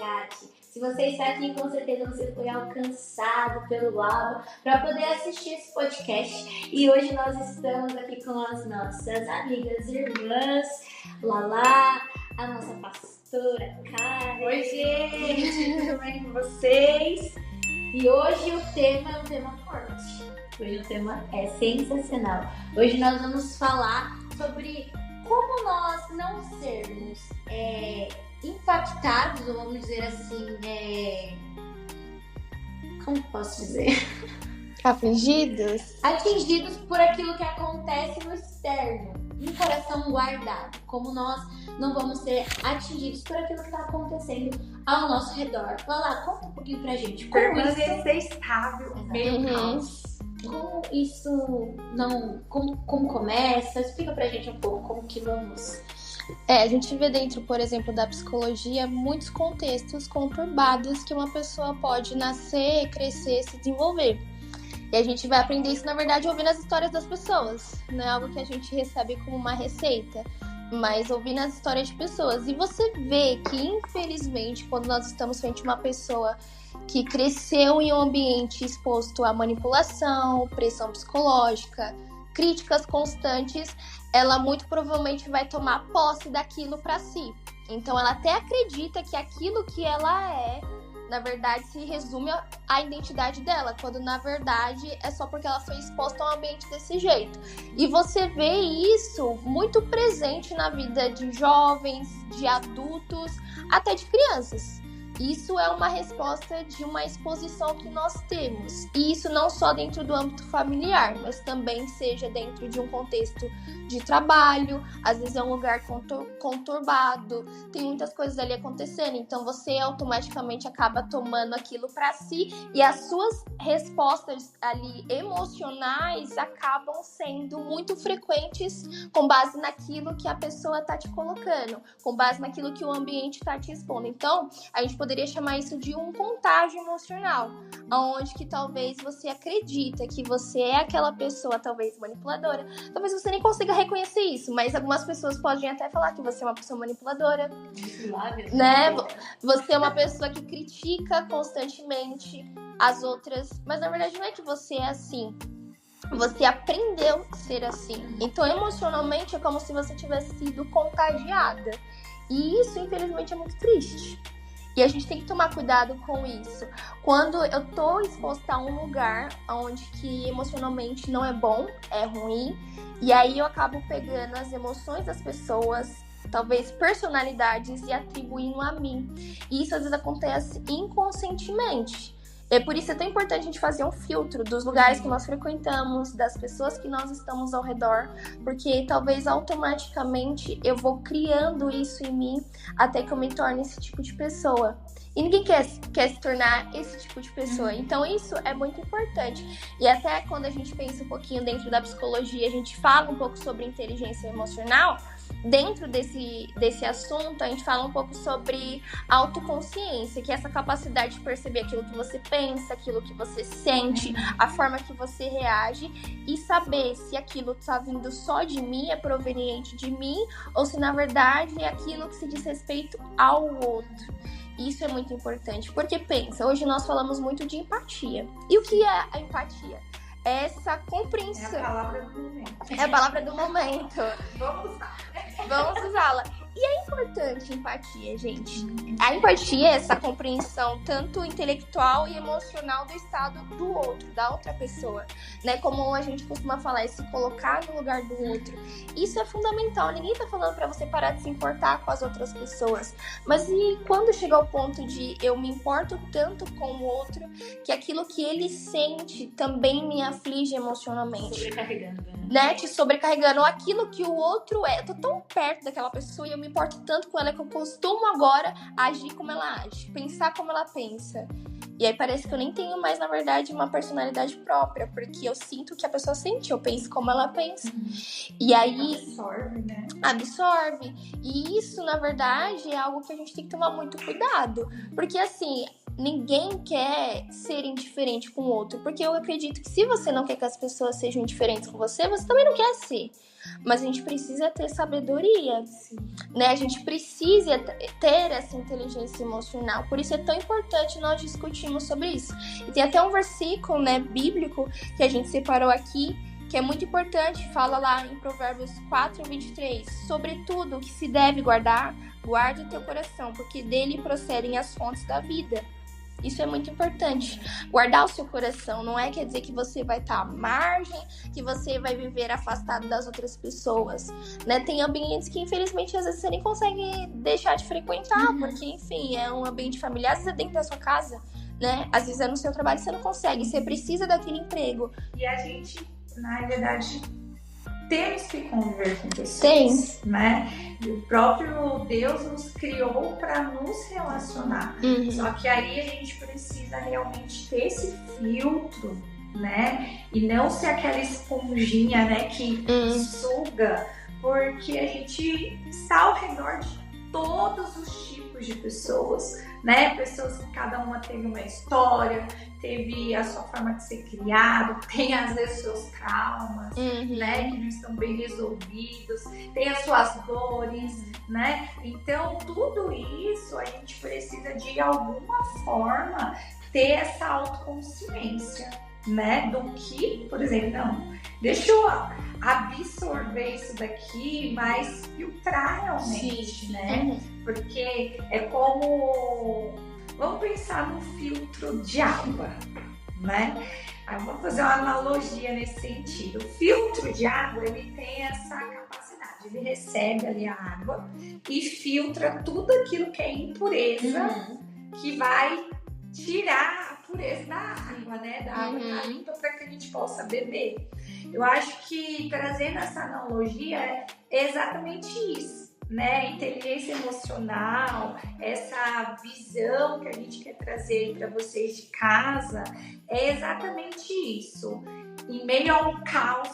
resgate. Se você está aqui, com certeza você foi alcançado pelo Alba para poder assistir esse podcast. E hoje nós estamos aqui com as nossas amigas e irmãs, Lala, a nossa pastora Karen. Oi, gente, tudo bem com vocês? E hoje o tema é um tema forte. Hoje o tema é sensacional. Hoje nós vamos falar sobre como nós não sermos impactados, ou vamos dizer assim, como posso dizer? Atingidos por aquilo que acontece no externo, em coração guardado. Como nós não vamos ser atingidos por aquilo que está acontecendo ao nosso redor. Vai lá, conta um pouquinho pra gente. Permanecer estável, meio caos. Como isso não... Como começa? Explica pra gente um pouco como que vamos... A gente vê dentro, por exemplo, da psicologia, muitos contextos conturbados que uma pessoa pode nascer, crescer, se desenvolver. E a gente vai aprender isso, na verdade, ouvindo as histórias das pessoas. Não é algo que a gente recebe como uma receita, mas ouvindo as histórias de pessoas. E você vê que, infelizmente, quando nós estamos frente a uma pessoa que cresceu em um ambiente exposto à manipulação, pressão psicológica, críticas constantes, ela muito provavelmente vai tomar posse daquilo para si. Então ela até acredita que aquilo que ela é, na verdade, se resume à identidade dela, quando na verdade é só porque ela foi exposta a um ambiente desse jeito. E você vê isso muito presente na vida de jovens, de adultos, até de crianças. Isso é uma resposta de uma exposição que nós temos. E isso não só dentro do âmbito familiar, mas também seja dentro de um contexto de trabalho. Às vezes é um lugar conturbado, tem muitas coisas ali acontecendo. Então você automaticamente acaba tomando aquilo para si e as suas respostas ali emocionais acabam sendo muito frequentes com base naquilo que a pessoa está te colocando, com base naquilo que o ambiente está te expondo. Então, a gente poderia chamar isso de um contágio emocional, onde que talvez você acredita que você é aquela pessoa, talvez manipuladora, talvez você nem consiga reconhecer isso, mas algumas pessoas podem até falar que você é uma pessoa manipuladora, né? Você é uma pessoa que critica constantemente as outras, mas na verdade não é que você é assim. Você aprendeu a ser assim. Então, emocionalmente, é como se você tivesse sido contagiada. E isso, infelizmente, é muito triste. E a gente tem que tomar cuidado com isso. Quando eu tô exposta a um lugar onde que emocionalmente não é bom, é ruim, e aí eu acabo pegando as emoções das pessoas, talvez personalidades, e atribuindo a mim. E isso às vezes acontece inconscientemente. É por isso é tão importante a gente fazer um filtro dos lugares que nós frequentamos, das pessoas que nós estamos ao redor, porque talvez automaticamente eu vou criando isso em mim até que eu me torne esse tipo de pessoa. E ninguém quer se tornar esse tipo de pessoa. Então isso é muito importante. E até quando a gente pensa um pouquinho dentro da psicologia, a gente fala um pouco sobre inteligência emocional. Dentro desse assunto, a gente fala um pouco sobre autoconsciência, que é essa capacidade de perceber aquilo que você pensa, aquilo que você sente, a forma que você reage e saber se aquilo está vindo só de mim, é proveniente de mim, ou se na verdade é aquilo que se diz respeito ao outro. Isso é muito importante, porque pensa, hoje nós falamos muito de empatia. E o que é a empatia? É essa compreensão. É a palavra do momento. É a palavra do momento. Vamos usá-la. E é importante a empatia, gente. A empatia é essa compreensão tanto intelectual e emocional do estado do outro, da outra pessoa, né? Como a gente costuma falar, é se colocar no lugar do outro. Isso é fundamental. Ninguém tá falando pra você parar de se importar com as outras pessoas. Mas e quando chega ao ponto de eu me importo tanto com o outro que aquilo que ele sente também me aflige emocionalmente? Sobrecarregando, né? Te sobrecarregando. Ou aquilo que o outro é. Eu tô tão perto daquela pessoa e eu me importo tanto com ela que eu costumo agora agir como ela age, pensar como ela pensa. E aí parece que eu nem tenho mais, na verdade, uma personalidade própria, porque eu sinto o que a pessoa sente, eu penso como ela pensa. E aí... Absorve, né? Absorve. E isso, na verdade, é algo que a gente tem que tomar muito cuidado. Porque, assim, ninguém quer ser indiferente com o outro, porque eu acredito que se você não quer que as pessoas sejam indiferentes com você, você também não quer ser. Mas a gente precisa ter sabedoria, né? A gente precisa ter essa inteligência emocional. Por isso é tão importante nós discutirmos sobre isso. E tem até um versículo, né, bíblico que a gente separou aqui, que é muito importante, fala lá em Provérbios 4:23, sobre tudo que se deve guardar, guarde o teu coração, porque dele procedem as fontes da vida. Isso é muito importante. Guardar o seu coração não quer dizer que você vai estar à margem, que você vai viver afastado das outras pessoas, né? Tem ambientes que, infelizmente, às vezes você nem consegue deixar de frequentar, porque, enfim, é um ambiente familiar, às vezes é dentro da sua casa, né? Às vezes é no seu trabalho, você não consegue, você precisa daquele emprego. E a gente, na verdade, temos que conviver com pessoas, Tem. né? E o próprio Deus nos criou para nos relacionar. Só que aí a gente precisa realmente ter esse filtro, né? E não ser aquela esponjinha, né, que suga, porque a gente está ao redor de todos os tipos de pessoas, né? Pessoas que cada uma teve uma história, teve a sua forma de ser criado, tem às vezes seus traumas, né, que não estão bem resolvidos, tem as suas dores, né? Então tudo isso a gente precisa de alguma forma ter essa autoconsciência, né? Do que, por exemplo, não, deixa eu absorver isso daqui, mas filtrar realmente, né? Porque é como, vamos pensar no filtro de água, né? Aí vamos fazer uma analogia nesse sentido. O filtro de água, ele tem essa capacidade, ele recebe ali a água e filtra tudo aquilo que é impureza, que vai tirar a pureza da água, né? Da água tá limpa para que a gente possa beber. Eu acho que, trazendo essa analogia, é exatamente isso, né? Inteligência emocional, essa visão que a gente quer trazer para vocês de casa, é exatamente isso. Em meio a um caos,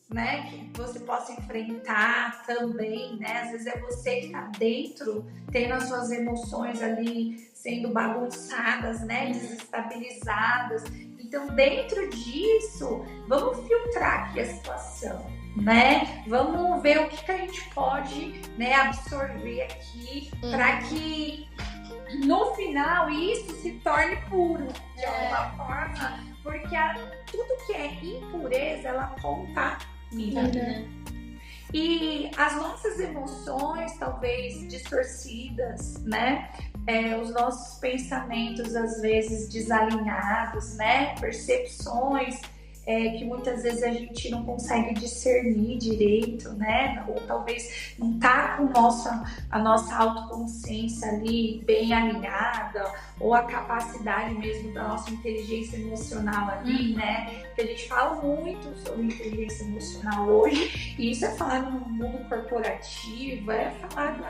né, que você possa enfrentar também, né? Às vezes é você que está dentro, tendo as suas emoções ali sendo bagunçadas, né, desestabilizadas. Então, dentro disso, vamos filtrar aqui a situação, né? Vamos ver o que a gente pode, né, absorver aqui para que no final isso se torne puro de alguma forma, porque tudo que é impureza, ela contamina. E as nossas emoções, talvez distorcidas, né? Os nossos pensamentos, às vezes, desalinhados, né? Percepções que muitas vezes a gente não consegue discernir direito, né? Ou talvez não tá com a nossa autoconsciência ali bem alinhada, ou a capacidade mesmo da nossa inteligência emocional ali, né? Porque a gente fala muito sobre inteligência emocional hoje, e isso é falado no mundo corporativo, é falado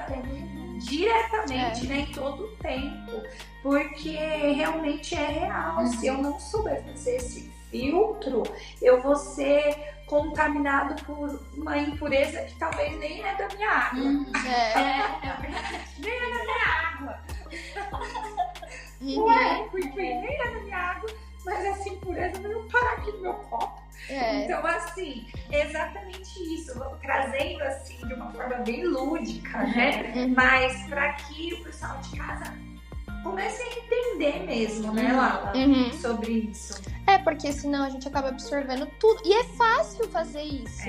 diretamente, né, em todo o tempo, porque realmente é real. Se eu não souber fazer esse filtro, eu vou ser contaminado por uma impureza que talvez nem é da minha água. Nem é da minha água. Nem é da minha água, mas essa impureza veio parar aqui no meu copo. Então, assim, exatamente isso, trazendo assim de uma forma bem lúdica, né? Mas para que o pessoal de casa comece a entender mesmo, né, Lala, sobre isso. Porque senão a gente acaba absorvendo tudo. E é fácil fazer isso.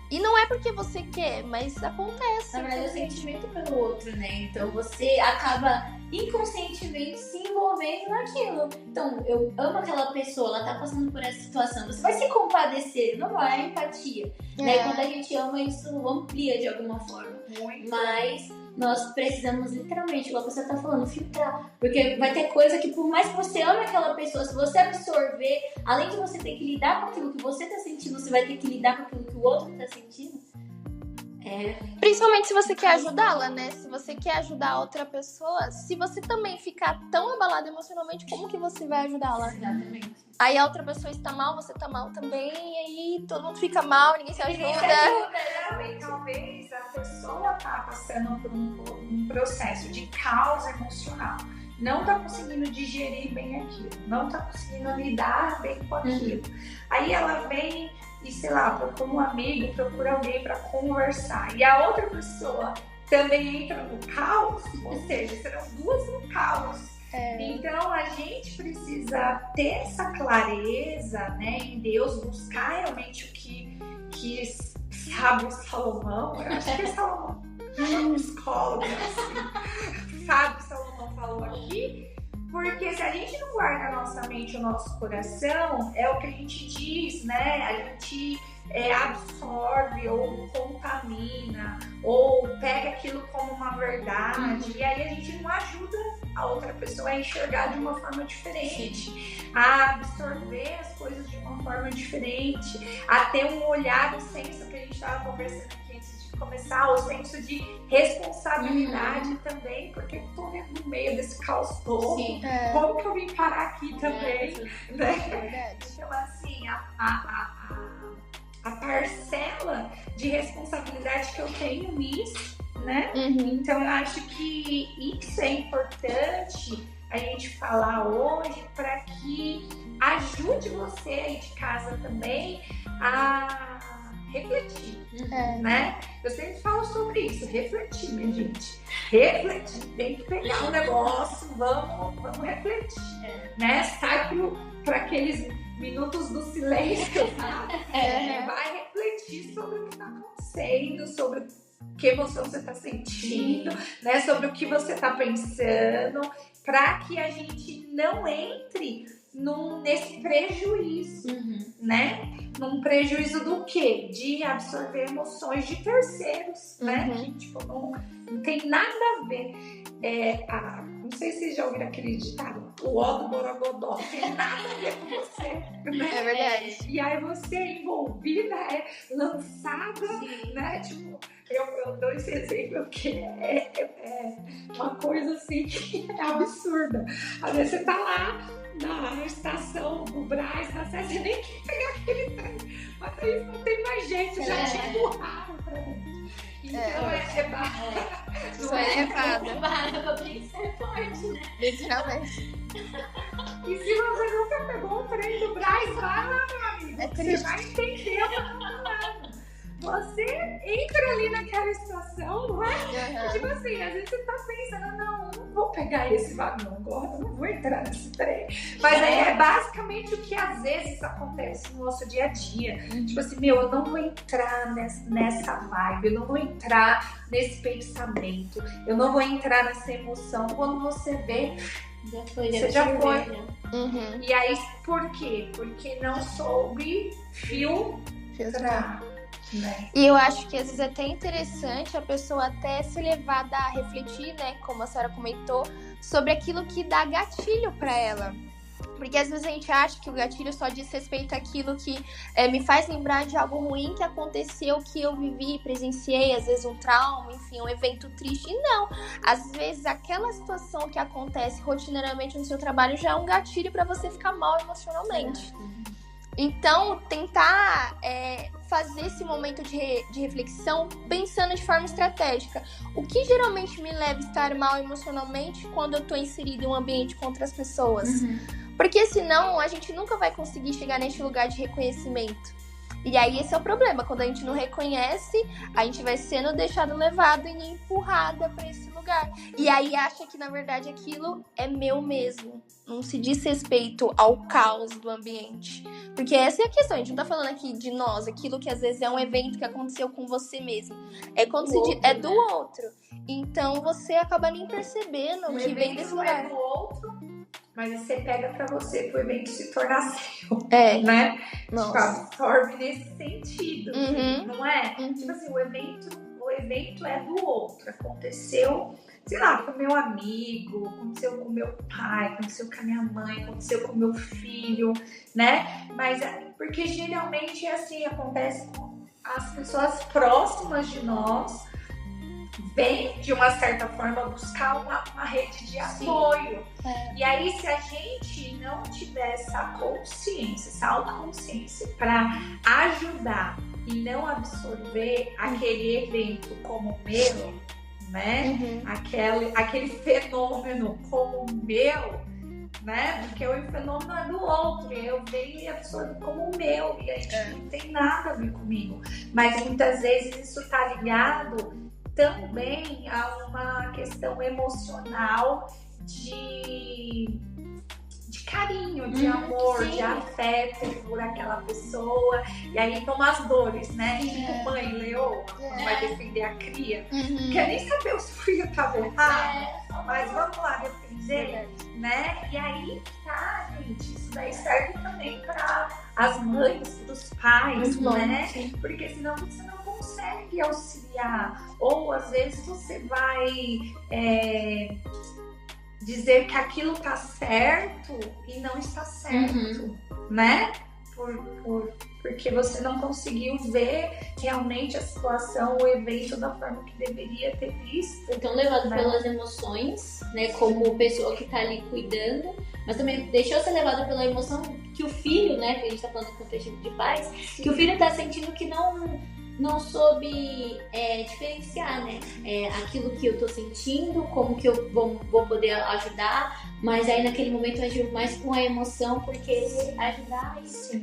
E não é porque você quer, mas acontece. Na verdade, é o sentimento pelo outro, né? Então você acaba inconscientemente se envolvendo naquilo. Então, eu amo aquela pessoa, ela tá passando por essa situação. Você vai se compadecer, não é empatia. Né? Quando a gente ama, isso amplia de alguma forma. Mas nós precisamos literalmente, igual você tá falando, filtrar. Porque vai ter coisa que, por mais que você ame aquela pessoa, se você absorver, além de você ter que lidar com aquilo que você tá sentindo, você vai ter que lidar com aquilo que o outro tá sentindo. Principalmente se você quer ajudá-la, né? Se você quer ajudar a outra pessoa, se você também ficar tão abalado emocionalmente, como que você vai ajudá-la? Exatamente. Aí a outra pessoa está mal, você está mal também, e aí todo mundo fica mal, ninguém se ajuda. Talvez a pessoa tá passando por um processo de caos emocional, não tá conseguindo digerir bem aquilo, não tá conseguindo lidar bem com aquilo. Aí ela vem e, sei lá, procura um amigo, procura alguém para conversar. E a outra pessoa também entra no caos, ou seja, serão duas no caos. Então a gente precisa ter essa clareza, né, em Deus, buscar realmente o que sabe Salomão. Eu acho que é Salomão, um psicólogo, assim, sabe Salomão falou aqui. Porque se a gente não guarda a nossa mente, o nosso coração, é o que a gente diz, né? A gente absorve ou contamina ou pega aquilo como uma verdade, e aí a gente não ajuda a outra pessoa a enxergar de uma forma diferente, a absorver as coisas de uma forma diferente, a ter um olhar, o senso que a gente estava conversando aqui antes de começar, o senso de responsabilidade também, porque eu tô no meio desse caos todo. Como que eu vim parar aqui também, né? Então, assim, a parcela de responsabilidade que eu tenho nisso, né? Então eu acho que isso é importante a gente falar hoje para que ajude você aí de casa também a refletir, né? Eu sempre falo sobre isso, refletir, minha gente. Refletir, tem que pegar o negócio, vamos refletir, né? Sai para aqueles minutos do silêncio, sabe? Vai refletir sobre o que está acontecendo, sobre que emoção você está sentindo, né? Sobre o que você está pensando, para que a gente não entre nesse prejuízo, né? Num prejuízo do quê? De absorver emoções de terceiros, né? Que, tipo, não tem nada a ver. Não sei se vocês já ouviram aquele ditado, o ó do Borogodó, não tem nada a ver com você, né? É verdade. E aí você é envolvida, lançada, né? Tipo, eu dou esse exemplo que é uma coisa assim que é absurda. Às vezes você tá lá na estação do Brás, na Sé, você nem quer pegar aquele trem, mas aí não tem mais jeito, já te empurraram pra mim. Então Isso é errado. Tem que ser forte, né? Literalmente. E se você nunca pegou o trem do Brás, vai lá, meu amigo. Você vai entender o que eu tô falando. Você entra ali naquela estação, não é? Tipo assim, às vezes você tá pensando, não vou pegar esse vagão agora, não vou entrar nesse trem. Mas aí é basicamente o que às vezes acontece no nosso dia a dia. Tipo assim, eu não vou entrar nessa vibe, eu não vou entrar nesse pensamento, eu não vou entrar nessa emoção. Quando você vê, você já foi. E aí, por quê? Porque não soube filtrar. Né? E eu acho que às vezes é até interessante a pessoa até ser levada a refletir, né, como a senhora comentou, sobre aquilo que dá gatilho para ela. Porque às vezes a gente acha que o gatilho só diz respeito àquilo que me faz lembrar de algo ruim que aconteceu, que eu vivi, presenciei, às vezes um trauma, enfim, um evento triste. E não, às vezes aquela situação que acontece rotineiramente no seu trabalho já é um gatilho para você ficar mal emocionalmente. Então, tentar fazer esse momento de reflexão pensando de forma estratégica. O que geralmente me leva a estar mal emocionalmente quando eu estou inserida em um ambiente com outras pessoas? Porque senão a gente nunca vai conseguir chegar nesse lugar de reconhecimento. E aí esse é o problema, quando a gente não reconhece, a gente vai sendo deixado levado e empurrada para esse lugar. E aí acha que na verdade aquilo é meu mesmo. Não se diz respeito ao caos do ambiente. Porque essa é a questão, a gente não tá falando aqui de nós, aquilo que às vezes é um evento que aconteceu com você mesmo. É quando é do outro. Então você acaba nem percebendo o que vem desse lugar. É do outro, mas você pega pra você pro evento se tornar seu. Né? Tipo, absorve nesse sentido. Não é? Tipo assim, o evento é do outro. Aconteceu, sei lá, com o meu amigo, aconteceu com o meu pai, aconteceu com a minha mãe, aconteceu com o meu filho, né? Mas porque geralmente é assim, acontece com as pessoas próximas de nós, vem de uma certa forma buscar uma rede de apoio. E aí, se a gente não tiver essa consciência, essa autoconsciência para ajudar e não absorver aquele evento como meu, né? Aquele fenômeno como o meu, né? Porque o fenômeno é do outro, eu venho e absorvo como o meu, e aí não tem nada a ver comigo. Mas muitas vezes isso está ligado também a uma questão emocional de carinho, de amor, de afeto por aquela pessoa. E aí estão as dores, né? Tipo mãe leoa, quando vai defender a cria. Quer nem saber se o filho estava errado, mas vamos lá defender, né? E aí tá, gente, isso daí serve também para as mães, para os pais, né? Porque senão você não consegue auxiliar. Ou às vezes você vai dizer que aquilo tá certo e não está certo, né? Porque você não conseguiu ver realmente a situação, o evento da forma que deveria ter visto. Então, levado pelas emoções, né? Como pessoa que tá ali cuidando, mas também deixou ser levado pela emoção que o filho, né? Que a gente tá falando do contexto de pais, que o filho tá sentindo que não soube diferenciar, né? Aquilo que eu tô sentindo, como que eu vou poder ajudar, mas aí naquele momento eu agiu mais com a emoção, porque ajudar isso.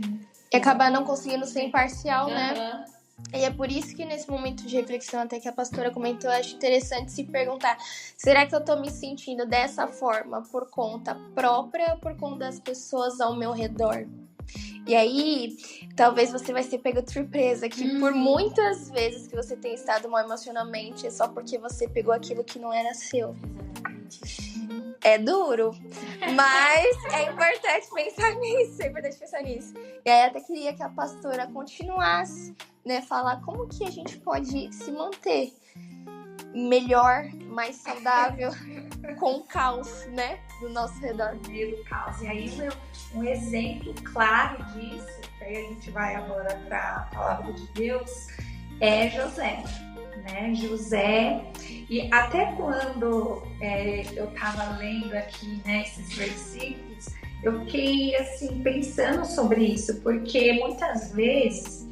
E acabar não conseguindo ser imparcial, né? E é por isso que nesse momento de reflexão, até que a pastora comentou, eu acho interessante se perguntar: será que eu tô me sentindo dessa forma por conta própria ou por conta das pessoas ao meu redor? E aí, talvez você vai ser pego de surpresa que por muitas vezes que você tem estado mal emocionalmente é só porque você pegou aquilo que não era seu. É duro, mas é importante pensar nisso, E aí até queria que a pastora continuasse, né, falar como que a gente pode se manter melhor, mais saudável, com o caos, né, do nosso redor. Do caos. E aí um exemplo claro disso, que aí a gente vai agora para a palavra de Deus, é José, né? José, e até quando eu estava lendo aqui, né, esses versículos, eu fiquei assim pensando sobre isso, porque muitas vezes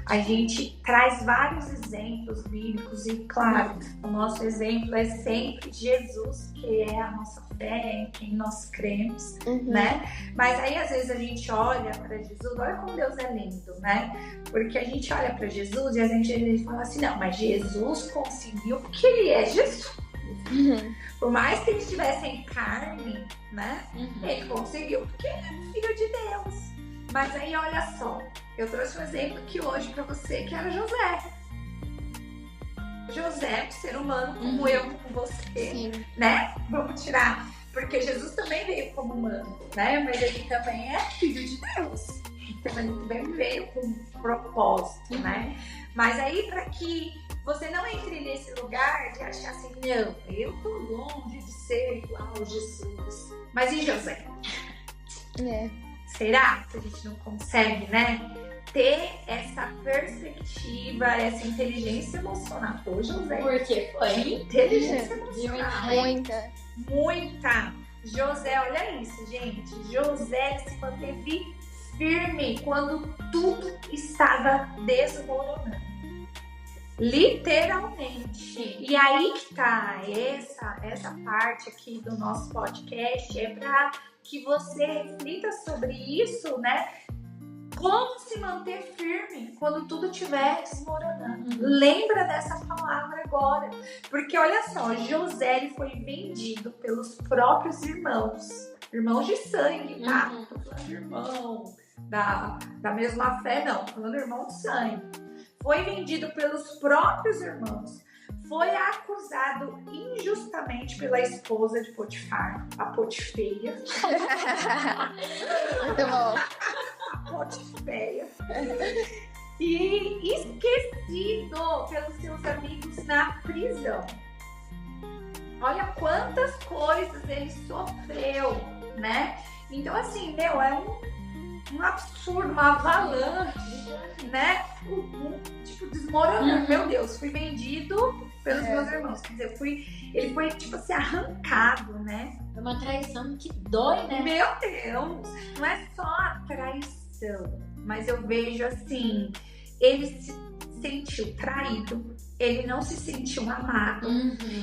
a gente traz vários exemplos bíblicos e, claro, o nosso exemplo é sempre Jesus, que é a nossa fé, em quem nós cremos, né? Mas aí, às vezes, a gente olha para Jesus, olha como Deus é lindo, né? Porque a gente olha para Jesus e a gente fala assim, não, mas Jesus conseguiu porque ele é Jesus. Por mais que ele estivesse em carne, né? Ele conseguiu porque ele é filho de Deus. Mas aí, olha só, eu trouxe um exemplo aqui hoje pra você, que era José. José, um ser humano como eu, como você, né? Vamos tirar, porque Jesus também veio como humano, né? Mas ele também é filho de Deus. Então ele também veio com um propósito, né? Mas aí, pra que você não entre nesse lugar de achar assim, não, eu tô longe de ser igual a Jesus. Mas e José? Será que a gente não consegue, né, ter essa perspectiva, essa inteligência emocional? Ô, José. Porque foi inteligência emocional. Muita. José, olha isso, gente. José se manteve firme quando tudo estava desmoronando. Literalmente. E aí que tá essa parte aqui do nosso podcast, é para que você reflita sobre isso, né? Como se manter firme quando tudo estiver desmoronando. Lembra dessa palavra agora. Porque olha só, José ele foi vendido pelos próprios irmãos. Irmãos de sangue, tá? Não tô falando de irmão da mesma fé, não. Tô falando de irmão de sangue. Foi vendido pelos próprios irmãos. Foi acusado injustamente pela esposa de Potifar, a Potifeia. Muito bom. A Potifeia. E esquecido pelos seus amigos na prisão. Olha quantas coisas ele sofreu, né? Então, assim, é um absurdo, uma avalanche, né? Tipo, desmoronando. Meu Deus, fui vendido pelos meus irmãos. Quer dizer, ele foi, tipo assim, arrancado, né? É uma traição que dói, né? Meu Deus! Não é só a traição, mas eu vejo assim, ele se sentiu traído, ele não se sentiu amado,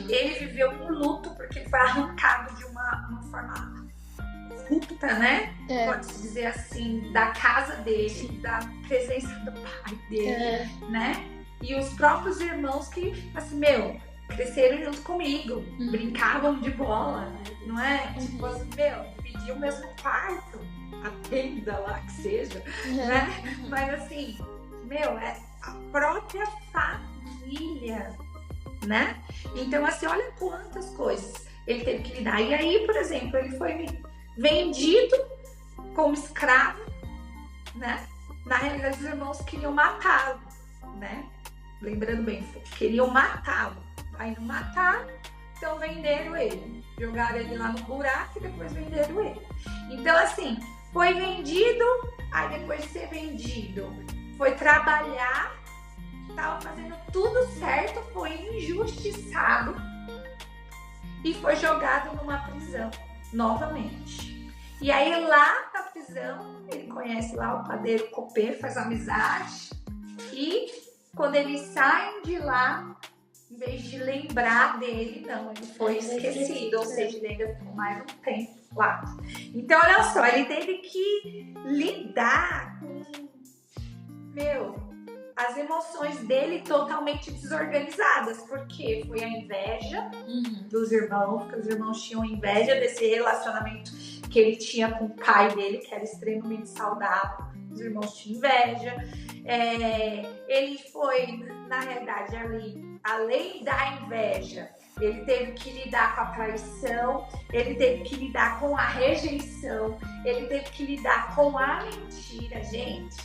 ele viveu um luto porque ele foi arrancado de uma forma rupta, né? Pode-se dizer assim, da casa dele, da presença do pai dele, né? E os próprios irmãos que, assim, cresceram junto comigo, brincavam de bola, não é? Tipo assim, pediam o mesmo quarto, a tenda lá que seja, né? Mas assim, é a própria família, né? Então, assim, olha quantas coisas ele teve que lidar. E aí, por exemplo, ele foi vendido como escravo, né? Na realidade, os irmãos queriam matá-lo, né? Lembrando bem, queriam matá-lo. Aí não mataram, então venderam ele. Jogaram ele lá no buraco e depois venderam ele. Então, assim, foi vendido, aí depois de ser vendido, foi trabalhar, estava fazendo tudo certo, foi injustiçado e foi jogado numa prisão novamente. E aí lá na prisão, ele conhece lá o padeiro Copê, faz amizade, e quando eles saem de lá, em vez de lembrar dele, não, ele foi esquecido, ou seja, ele ainda ficou mais um tempo lá. Então, olha só, ele teve que lidar com, as emoções dele totalmente desorganizadas, porque foi a inveja dos irmãos, porque os irmãos tinham inveja desse relacionamento que ele tinha com o pai dele, que era extremamente saudável. Os irmãos tinham inveja. Ele foi, na realidade, ali, além da inveja, ele teve que lidar com a traição, ele teve que lidar com a rejeição, ele teve que lidar com a mentira. Gente,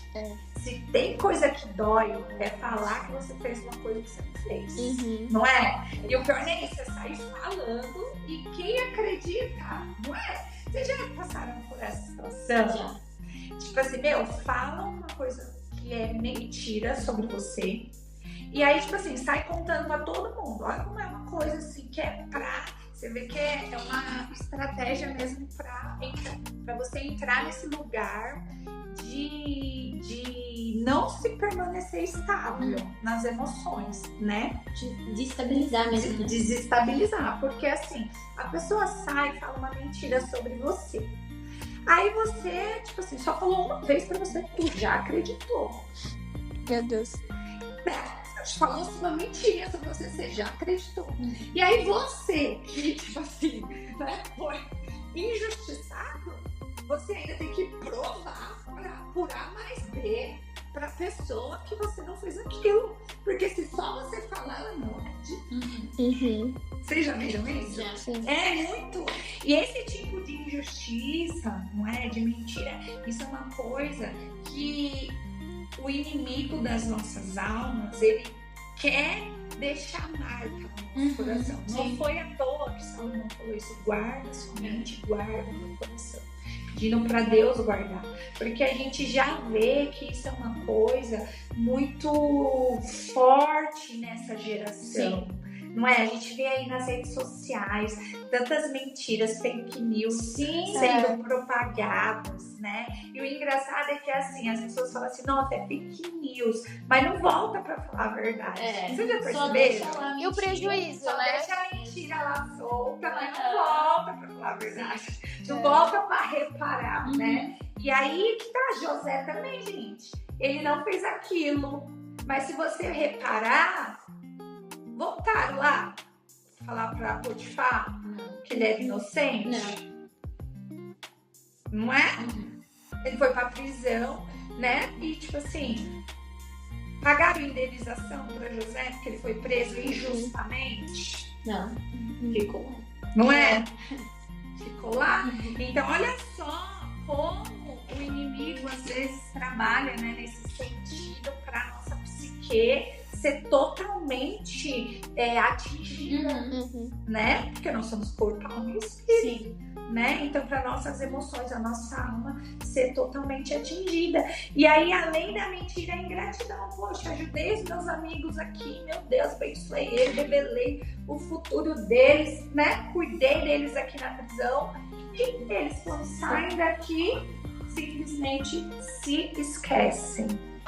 se tem coisa que dói, é falar que você fez uma coisa que você não fez, não é? E o pior é isso, é sair falando e quem acredita, não é? Vocês já passaram por essa situação? Tipo assim, falam uma coisa que é mentira sobre você. E aí, tipo assim, sai contando pra todo mundo. Olha como é uma coisa assim que é pra... Você vê que é uma estratégia mesmo pra você entrar nesse lugar de não se permanecer estável nas emoções, né? De desestabilizar mesmo. Desestabilizar, porque assim, a pessoa sai e fala uma mentira sobre você. Aí você, tipo assim, só falou uma vez pra você, tu já acreditou. Meu Deus. Falou uma mentira sobre você, você já acreditou. E aí você, que tipo assim, né, foi injustiçado, você ainda tem que provar por A mais B pra pessoa que você não fez aquilo. Porque se só você falar, ela não acredita. Vocês já viram isso? Sim. É muito. E esse tipo de injustiça, não é? De mentira, isso é uma coisa que o inimigo das nossas almas, ele quer deixar marca no nosso coração. Não foi à toa que Salomão falou isso. Guarda sua mente, guarda no coração. Pedindo para Deus guardar. Porque a gente já vê que isso é uma coisa muito forte nessa geração. Não é? A gente vê aí nas redes sociais tantas mentiras, fake news sendo propagadas, né? E o engraçado é que assim, as pessoas falam assim, nossa, é fake news, mas não volta pra falar a verdade. Você já percebeu? E o prejuízo, só né? Deixa a mentira lá solta, mas não volta pra falar a verdade. Não volta pra reparar, né? E aí que tá José também, gente. Ele não fez aquilo, mas se você reparar, voltaram lá falar pra Potifar que ele era inocente? Não é? Ele foi pra prisão, né? E tipo assim, pagaram indenização pra José porque ele foi preso injustamente? Não, ficou lá. Não é? Ficou lá. Então olha só como o inimigo às vezes trabalha, né, nesse sentido pra nossa psique ser totalmente atingida, né? Porque nós somos corpo, alma e espírito, né? Então, para nossas emoções, a nossa alma ser totalmente atingida. E aí, além da mentira, a ingratidão. Poxa, ajudei os meus amigos aqui, meu Deus, abençoei eles, revelei o futuro deles, né? Cuidei deles aqui na prisão. E eles, quando saem daqui, simplesmente se esquecem,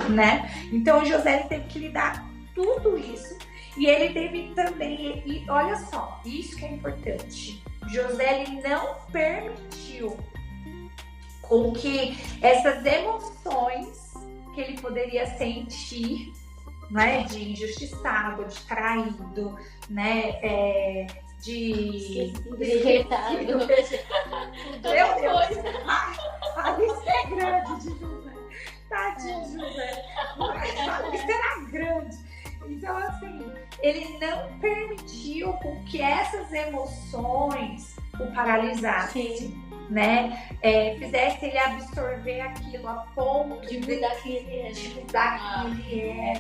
né? Então, José teve que lidar tudo isso. E ele teve também, e olha só, isso que é importante. José, ele não permitiu com que essas emoções que ele poderia sentir, né, de injustiçado, de traído, né, de rejeitado. Meu Deus, a lista é grande de José. Tadinho de José. A lista era grande. Então, assim, ele não permitiu com que essas emoções o paralisassem, né? Fizesse ele absorver aquilo a ponto de mudar quem ele é. De mudar quem ele é.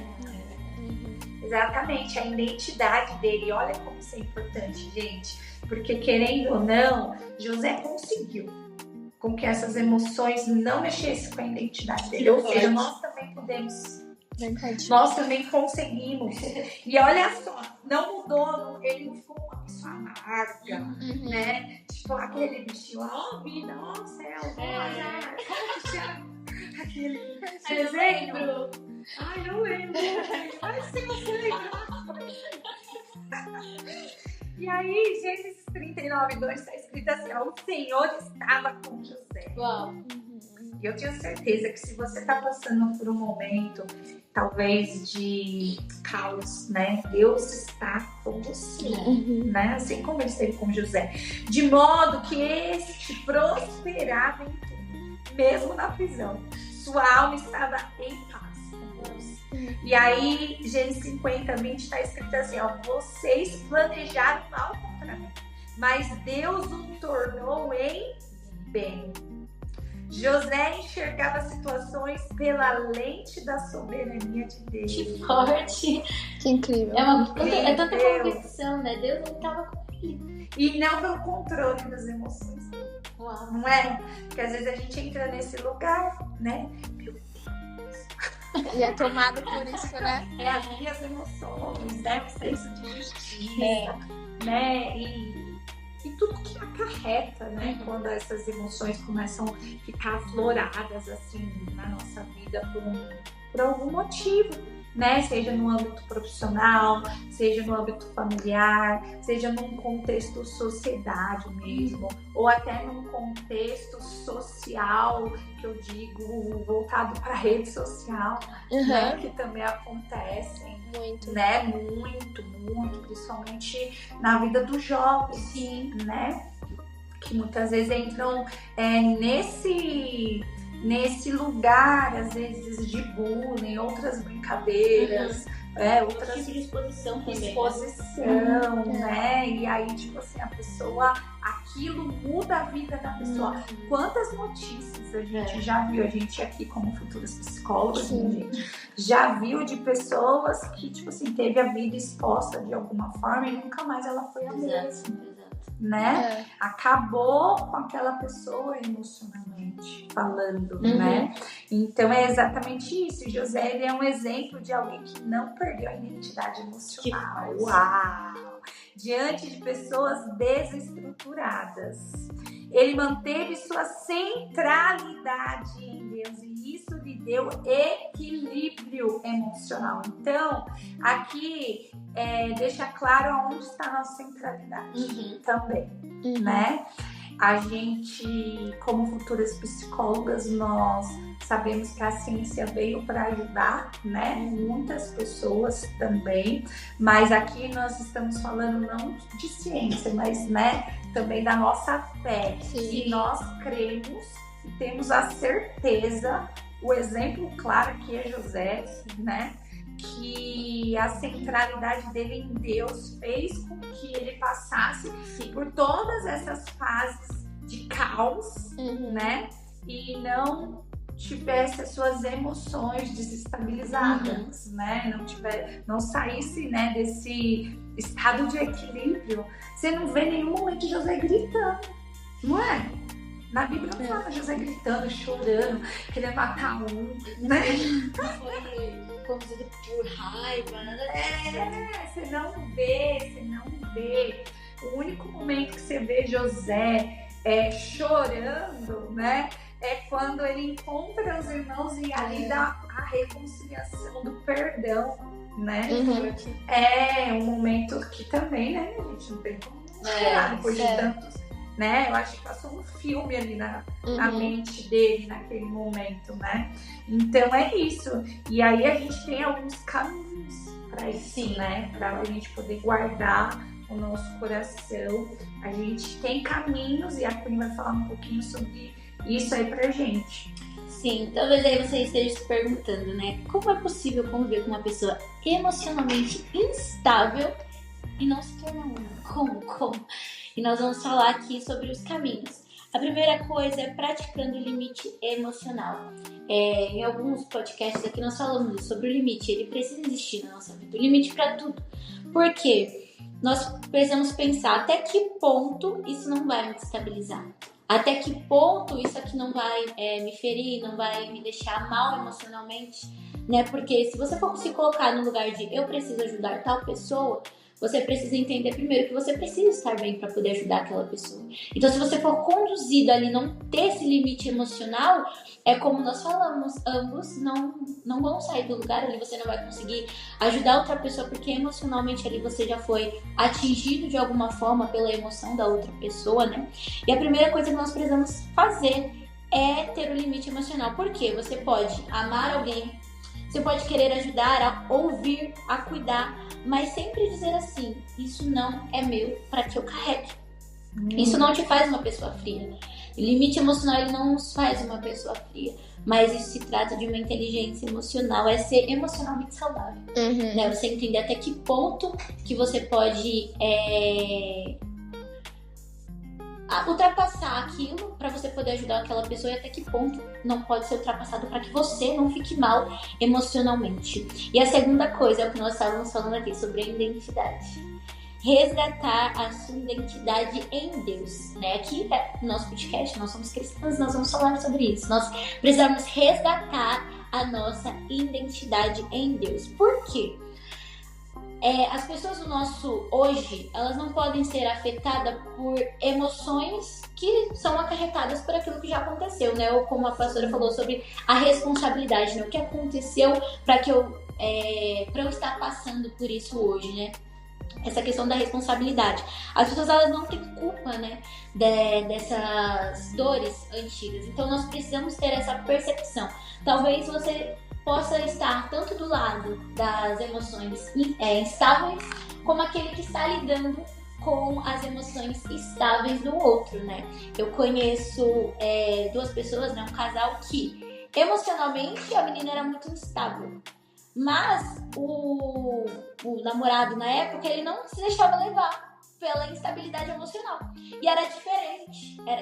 Exatamente, a identidade dele. Olha como isso é importante, gente. Porque, querendo ou não, José conseguiu com que essas emoções não mexessem com a identidade dele. Ou seja, nós também podemos. Nós também conseguimos. E olha só, não mudou, ele não ficou uma pessoa amarga, né? Tipo, aquele bichinho, ó vida, ó céu, ó azar. Como que chama? Aquele desenho. Ai, não lembro. Ai, se você lembrar. E aí, Gênesis 39:2 está escrito assim, ó, o Senhor estava com José. Uau. E eu tenho certeza que se você está passando por um momento, talvez de caos, né? Deus está com você, né? Assim como ele esteve com José. De modo que este prosperava em tudo, mesmo na prisão. Sua alma estava em paz com Deus. E aí, Gênesis 50:20 está escrito assim, ó, vocês planejaram mal contra mim, mas Deus o tornou em bem. José enxergava situações pela lente da soberania de Deus. Que forte! Que incrível. É tanta convicção, né? Deus não estava com ele. E não pelo controle das emoções. Uau. Não é? Porque às vezes a gente entra nesse lugar, né? Meu Deus. E é tomado por isso, né? É as minhas emoções, né? O senso de justiça, né? E tudo que acarreta, né? Quando essas emoções começam a ficar afloradas assim na nossa vida por algum motivo, né? Seja no âmbito profissional, seja no âmbito familiar, seja num contexto sociedade mesmo, ou até num contexto social, que eu digo, voltado para a rede social, né? Que também acontecem. Muito. Né? Muito, principalmente na vida dos jovens, sim, né? Que muitas vezes entram nesse lugar, às vezes, de bullying, outras brincadeiras, outras tipo de exposição também. Né? E aí, tipo assim, a pessoa, aquilo muda a vida da pessoa. Quantas notícias a gente já viu, a gente aqui como futuras psicólogas, né, gente, já viu de pessoas que, tipo assim, teve a vida exposta de alguma forma e nunca mais ela foi a mesma. Né? Acabou com aquela pessoa emocionalmente falando, né? Então é exatamente isso. José, ele é um exemplo de alguém que não perdeu a identidade emocional. Uau! Diante de pessoas desestruturadas. Ele manteve sua centralidade em Deus e isso lhe deu equilíbrio emocional. Então, aqui deixa claro aonde está a nossa centralidade também, né? A gente, como futuras psicólogas, nós sabemos que a ciência veio para ajudar, né? Muitas pessoas também, mas aqui nós estamos falando não de ciência, mas, né, também da nossa fé. Sim. E nós cremos e temos a certeza, o exemplo claro que é José, né? Que a centralidade dele em Deus fez com que ele passasse por todas essas fases de caos, né? E não tivesse as suas emoções desestabilizadas, né? Não saísse, né, desse estado de equilíbrio. Você não vê nenhum momento de José gritando, não é? Na Bíblia não fala José gritando, chorando, querendo matar né? Foi conduzido por raiva, nada disso. Você não vê. O único momento que você vê José chorando, né? É quando ele encontra os irmãos e ali dá a reconciliação do perdão, né? É um momento que também, né, a gente não tem como esperar depois de tantos, né? Eu acho que passou um filme ali na mente dele naquele momento, né? Então é isso. E aí a gente tem alguns caminhos para isso, né? Para a gente poder guardar o nosso coração. A gente tem caminhos e a Cunha vai falar um pouquinho sobre isso aí pra gente. Sim, talvez aí você esteja se perguntando, né? Como é possível conviver com uma pessoa emocionalmente instável e não se tornar uma? Como? E nós vamos falar aqui sobre os caminhos. A primeira coisa é praticando o limite emocional. Em alguns podcasts aqui nós falamos sobre o limite. Ele precisa existir na nossa vida. O limite para tudo. Por quê? Nós precisamos pensar até que ponto isso não vai me destabilizar. Até que ponto isso aqui não vai me ferir, não vai me deixar mal emocionalmente, né? Porque se você for se colocar no lugar de eu preciso ajudar tal pessoa, você precisa entender primeiro que você precisa estar bem para poder ajudar aquela pessoa. Então, se você for conduzido ali, não ter esse limite emocional, é como nós falamos, ambos não vão sair do lugar ali, você não vai conseguir ajudar outra pessoa, porque emocionalmente ali você já foi atingido de alguma forma pela emoção da outra pessoa, né? E a primeira coisa que nós precisamos fazer é ter o limite emocional. Por quê? Você pode amar alguém, você pode querer ajudar, a ouvir, a cuidar, mas sempre dizer assim, isso não é meu para que eu carregue. Isso não te faz uma pessoa fria. O limite emocional ele não nos faz uma pessoa fria, mas isso se trata de uma inteligência emocional, é ser emocionalmente saudável. Né? Você entender até que ponto que você pode ultrapassar aquilo para você poder ajudar aquela pessoa e até que ponto não pode ser ultrapassado para que você não fique mal emocionalmente. E a segunda coisa é o que nós estávamos falando aqui sobre a identidade. Resgatar a sua identidade em Deus, né? Aqui no nosso podcast, nós somos cristãos, nós vamos falar sobre isso. Nós precisamos resgatar a nossa identidade em Deus. Por quê? As pessoas do nosso hoje, elas não podem ser afetadas por emoções que são acarretadas por aquilo que já aconteceu, né? Ou como a pastora falou sobre a responsabilidade, né? O que aconteceu para eu estar passando por isso hoje, né? Essa questão da responsabilidade. As pessoas, elas não têm culpa, né? Dessas dores antigas. Então, nós precisamos ter essa percepção. Talvez você possa estar tanto do lado das emoções instáveis, como aquele que está lidando com as emoções estáveis do outro, né? Eu conheço duas pessoas, né? Um casal que emocionalmente a menina era muito instável, mas o namorado na época, ele não se deixava levar pela instabilidade emocional. E era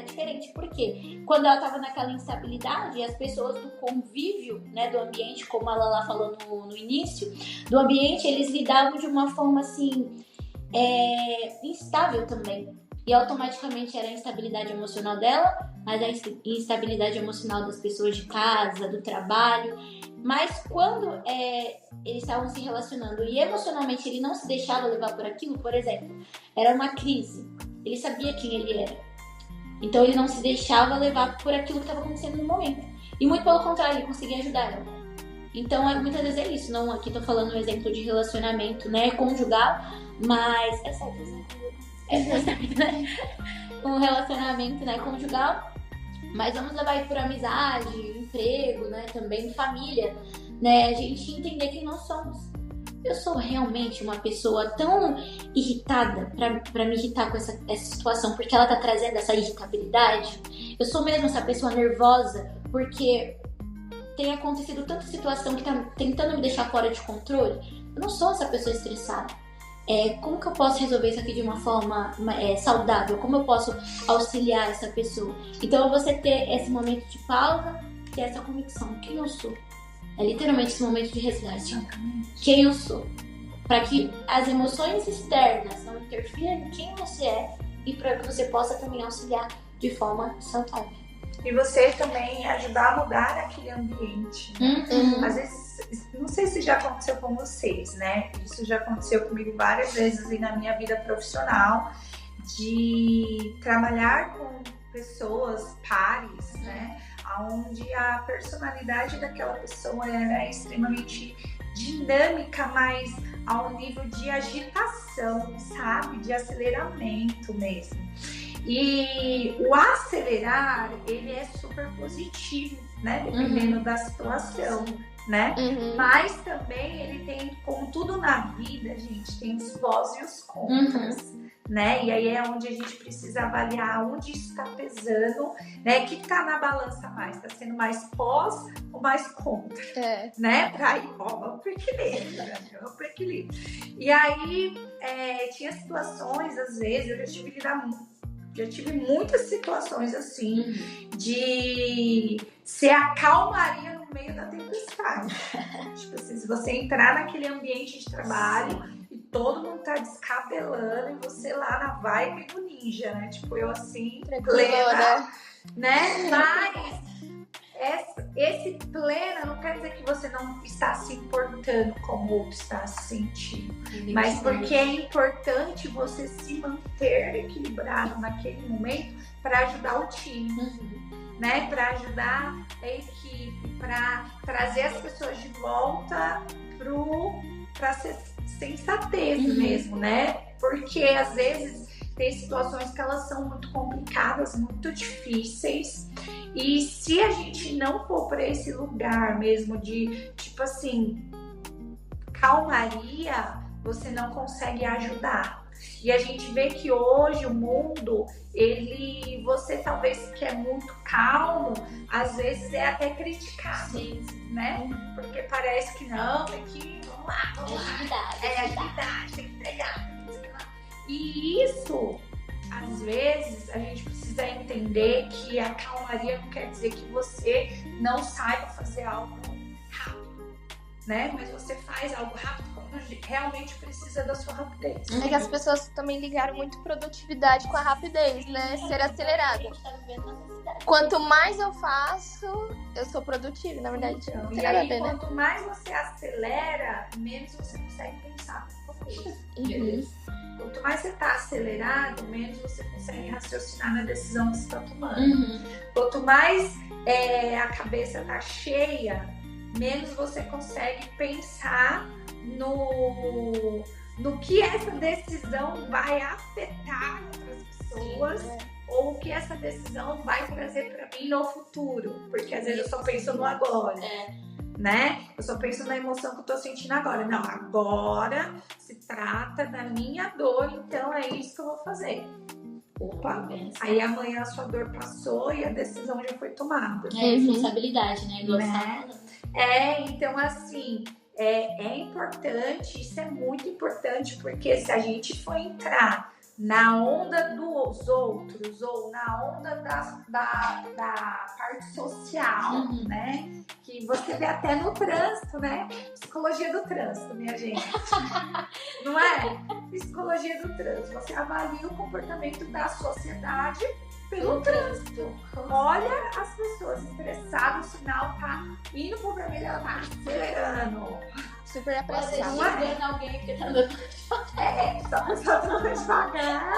diferente, porque quando ela estava naquela instabilidade, as pessoas do convívio, né, do ambiente, como a Lala falou no início, do ambiente, eles lidavam de uma forma assim, instável também. E automaticamente era a instabilidade emocional dela, mas a instabilidade emocional das pessoas de casa, do trabalho. Mas quando eles estavam se relacionando e emocionalmente ele não se deixava levar por aquilo, por exemplo, era uma crise, ele sabia quem ele era, então ele não se deixava levar por aquilo que estava acontecendo no momento, e muito pelo contrário, ele conseguia ajudar ela. Então muitas vezes é isso, não aqui tô falando um exemplo de relacionamento, né, conjugal, mas é certo, né? Um relacionamento, né, conjugal. Mas vamos levar aí por amizade, emprego, né? Também família, né? A gente entender quem nós somos. Eu sou realmente uma pessoa tão irritada pra me irritar com essa situação, porque ela tá trazendo essa irritabilidade. Eu sou mesmo essa pessoa nervosa, porque tem acontecido tanta situação que tá tentando me deixar fora de controle. Eu não sou essa pessoa estressada. Como que eu posso resolver isso aqui de uma forma saudável? Como eu posso auxiliar essa pessoa? Então, você ter esse momento de pausa, ter essa convicção. Quem eu sou? É literalmente esse momento de resgate. Quem eu sou? Para que as emoções externas não interfiram em quem você é e para que você possa também auxiliar de forma saudável. E você também ajudar a mudar aquele ambiente. Às vezes, não sei se já aconteceu com vocês, né? Isso já aconteceu comigo várias vezes na minha vida profissional, de trabalhar com pessoas, pares, né? onde a personalidade daquela pessoa era extremamente dinâmica, mas ao nível de agitação, sabe? De aceleramento mesmo. E o acelerar, ele é super positivo, né? Dependendo da situação, né? Mas também ele tem, como tudo na vida, gente, tem os pós e os contras, né? E aí é onde a gente precisa avaliar onde isso está pesando, né? O que está na balança mais? Está sendo mais pós ou mais contra? Né? Para ir, vamos pro equilíbrio. E aí, tinha situações, às vezes, eu já tive muitas situações assim, de ser a calmaria no meio da tempestade. Tipo assim, se você entrar naquele ambiente de trabalho e todo mundo tá descabelando e você lá na vibe do ninja, né? Tipo, eu assim, plena, né? Mas esse plena não quer dizer que você não está se importando como o outro está se sentindo. Mas porque é importante você se manter equilibrado naquele momento para ajudar o time, né? Para ajudar a equipe, para trazer as pessoas de volta para sensatez mesmo, né? Porque às vezes tem situações que elas são muito complicadas, muito difíceis. E se a gente não for para esse lugar mesmo de, tipo assim, calmaria, você não consegue ajudar. E a gente vê que hoje o mundo, você talvez que é muito calmo, às vezes é até criticado, né? Porque parece que não, tem que, vamos lá. É atividade, tem que entregar. E isso, às vezes, a gente precisa entender que a calmaria não quer dizer que você não saiba fazer algo rápido, né? Mas você faz algo rápido quando realmente precisa da sua rapidez. É que as pessoas também ligaram muito produtividade com a rapidez, né? Ser acelerada. Quanto mais eu faço, eu sou produtiva, na verdade. Então, e aí, quanto mais você acelera, menos você consegue pensar com coisa. Quanto mais você está acelerado, menos você consegue raciocinar na decisão que você está tomando. Quanto mais a cabeça está cheia, menos você consegue pensar no que essa decisão vai afetar outras pessoas ou o que essa decisão vai trazer para mim no futuro. Porque às vezes eu só penso no agora. Né? Eu só penso na emoção que eu tô sentindo agora. Não, agora se trata da minha dor, então é isso que eu vou fazer. Opa, aí amanhã a sua dor passou e a decisão já foi tomada. É responsabilidade, né? Então assim, é importante, isso é muito importante, porque se a gente for entrar na onda dos outros ou na onda da parte social, né? Que você vê até no trânsito, né? Psicologia do trânsito, minha gente. Não é? Psicologia do trânsito. Você avalia o comportamento da sociedade pelo trânsito. Olha as pessoas estressadas, o sinal tá indo pro vermelho, ela tá acelerando. Super apressada. Não é alguém que tá andando só a pessoa tá andando devagar.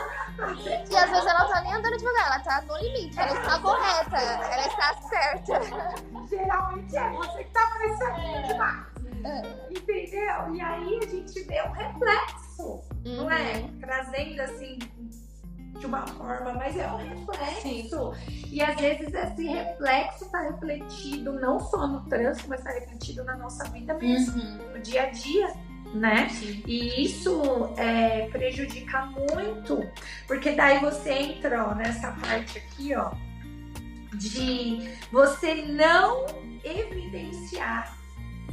E às vezes ela não tá nem andando devagar, ela tá no limite, ela está correta, ela está certa. Geralmente é você que tá apressando demais. Entendeu? E aí a gente vê um reflexo, não é? Trazendo assim de uma forma, mas é um reflexo. E às vezes esse reflexo está refletido não só no trânsito, mas está refletido na nossa vida mesmo, no dia a dia, né? E isso prejudica muito, porque daí você entra nessa parte aqui, ó, de você não evidenciar,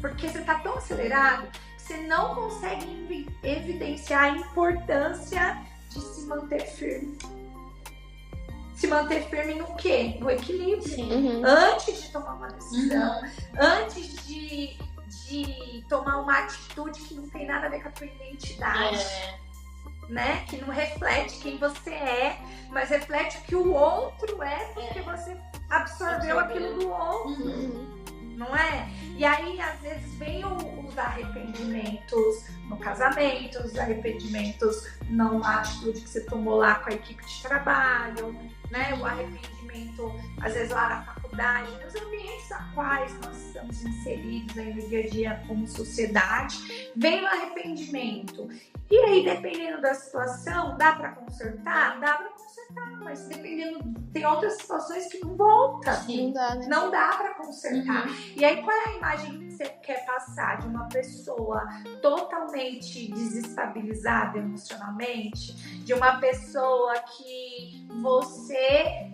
porque você tá tão acelerado que você não consegue evidenciar a importância de se manter firme. Se manter firme no quê? No equilíbrio. Antes de tomar uma decisão, antes de tomar uma atitude que não tem nada a ver com a tua identidade. Né? Que não reflete quem você é, mas reflete o que o outro é, porque você absorveu aquilo do outro. Não é? E aí, às vezes, vem os arrependimentos no casamento, os arrependimentos numa atitude que você tomou lá com a equipe de trabalho, né? O arrependimento, às vezes, lá na faculdade sociedade, nos ambientes a quais nós estamos inseridos aí no dia a dia como sociedade, vem o arrependimento. E aí, dependendo da situação, dá para consertar? Dá para consertar, mas dependendo, tem outras situações que não volta. Não dá, né? Não dá para consertar. E aí, qual é a imagem que você quer passar de uma pessoa totalmente desestabilizada emocionalmente? De uma pessoa que você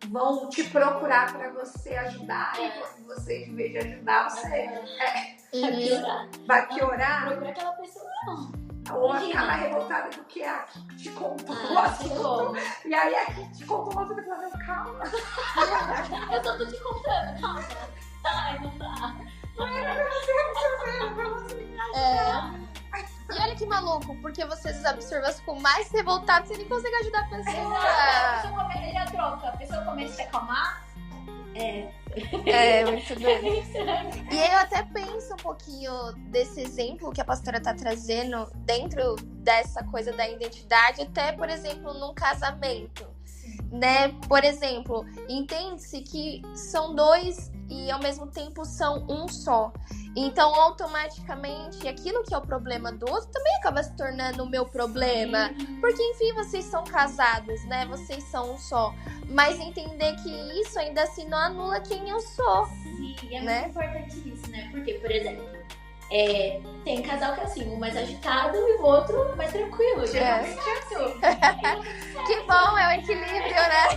vão te procurar para você ajudar e você, em vez de ajudar, você vai piorar? Procura aquela pessoa, não. Ou acaba revoltada do que a que te contou o assunto. E aí a que te contou o assunto e fala, calma. Eu só tô te contando, calma. Ai, não dá. Não era pra você resolver, pra você me ajudar. E olha que maluco, porque você às vezes observa as ficam mais revoltadas, você nem consegue ajudar a pessoa. Ele a troca, a pessoa começa a se acalmar. Muito bem. E eu até penso um pouquinho desse exemplo que a pastora tá trazendo dentro dessa coisa da identidade, até, por exemplo, num casamento, né? Por exemplo, entende-se que são dois e ao mesmo tempo são um só. Então, automaticamente, aquilo que é o problema do outro também acaba se tornando o meu problema. Porque, enfim, vocês são casados, né? Vocês são um só. Mas entender que isso ainda assim não anula quem eu sou. Sim, é né? muito importante isso, né? Porque, por exemplo, tem casal que é assim, um mais agitado e o outro mais tranquilo. Geralmente é assim. Que bom, é o equilíbrio, né?